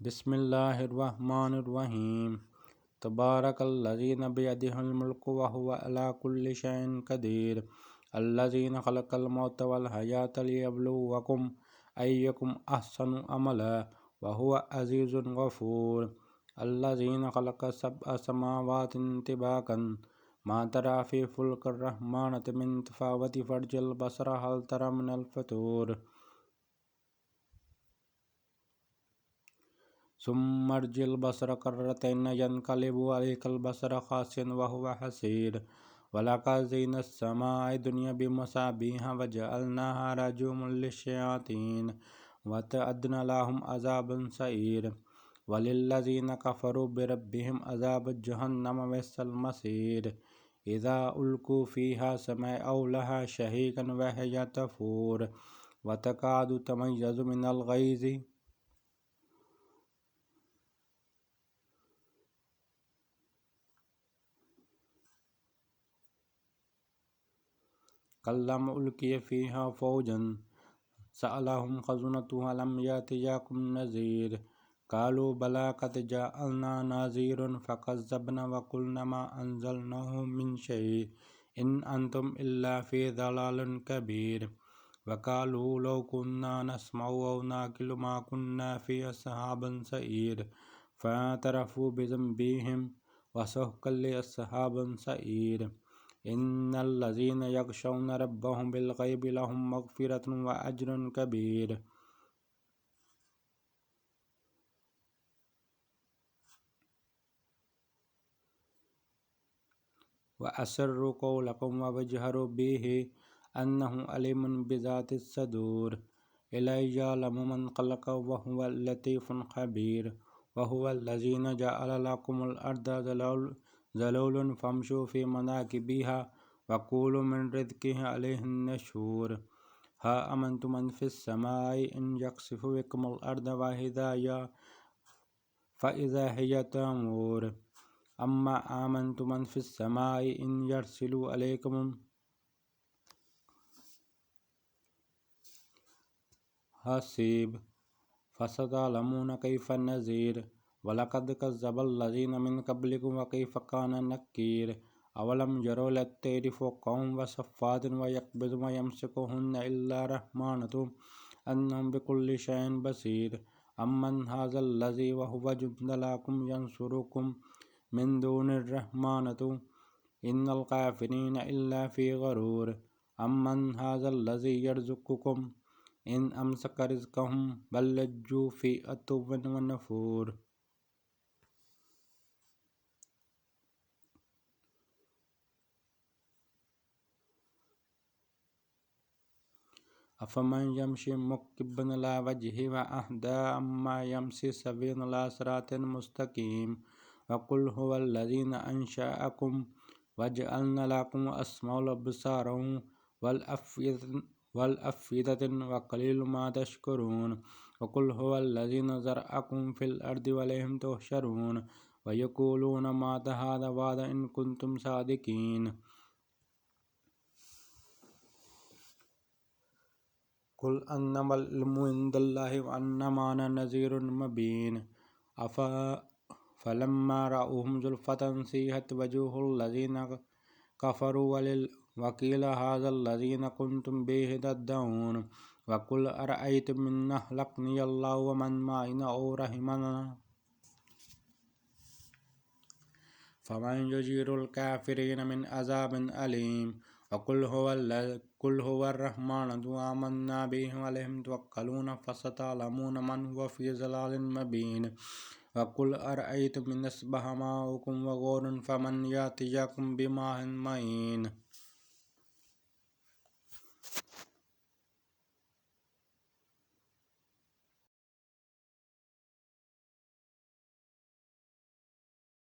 بسم اللہ الرحمن الرحیم تبارک الذی بیدہ الملک وہو علی کل شیء قدیر الذی خلق الموت والحیاۃ لیبلوکم ایکم احسن عملا وہو عزیز غفور الذی خلق سبع سماوات طباقا ما تری فی خلق الرحمن من تفاوت فارجع البصر هل تری من الفطور ثم ارجع البصر كرتين ينقلب إليك البصر خاسئا وهو حسير ولقد زينا السماء الدنيا بمصابيح وجعلناها رجوما للشياطين وأعتدنا لهم عذاب سعير وللذين كفروا بربهم عذاب جهنم وبئس المصير إذا ألقوا فيها سمعوا لها شهيقا وهي تفور وتكاد تميز من الغيظ كلما ألقي فيها فوجا سألهم خزنتها ألم يأتكم نذير قالوا بلى قد جاءنا نذير فكذبنا وقلنا ما أنزل الله من شيء إن أنتم إلا في ضلال كبير وقالوا لو كنا نسمع أو نعقل ما كنا في أصحاب السعير فاعترفوا بذنبهم وسحقا لأصحاب السعير إن الذين يخشون ربهم بالغيب لهم مغفرة وأجر كبير وأسروا قولكم وجهروا به أنه عليم بذات الصدور إليه يعلم من خلق وهو اللطيف الخبير وهو الذي جعل لكم الأرض ذلولا فامشوا في مناكبها وكلوا من رزقه عليه النشور ها أمنتم من في السماء إن يخسف بكم الأرض فإذا هي تمور أما آمنتم من في السماء إن يرسلوا عليكم حسيب فستعلمون كيف النذير ولقد كذب الذين من قبلكم وكيف كان نكير أولم يروا إلى الطير فوقهم وصفات ويقبض ما يمسكهن إلا الرحمن أنهم بكل شيء بصير أمن هذا الذي وهو جند لكم ينصركم من دون الرحمن إن الكافرين إلا في غرور أمن هذا الذي يرزقكم إن أمسك رزقهم بل لجوا في عتو ونفور أفمن يمشي مكبا على وجهه وأهدى أما يمشي سويا على صراط مستقيم وقل هو الذي أنشأكم وجعلنا لكم السمع والأبصار والأفئدة وقليل ما تشكرون وقل هو الذي زرعكم في الأرض وإليه تحشرون ويقولون متى هذا الوعد إن كنتم صادقين قل أنما العلم عند الله وأنما أنا نذير مبين فلما رأوهم زلفة سيئت وجوه الذين كفروا وقيل هذا الذين كنتم به تدعون وقل أرأيتم إن أهلكني الله ومن معي أو رحمنا فمن يجير الكافرين من عذاب أليم وقل هو الرحمن آمنا به وعليه توكلون فستعلمون من هو في ضلال مبين وقل أرأيتم إن أصبح ماؤكم غورا فمن يأتيكم بماء معين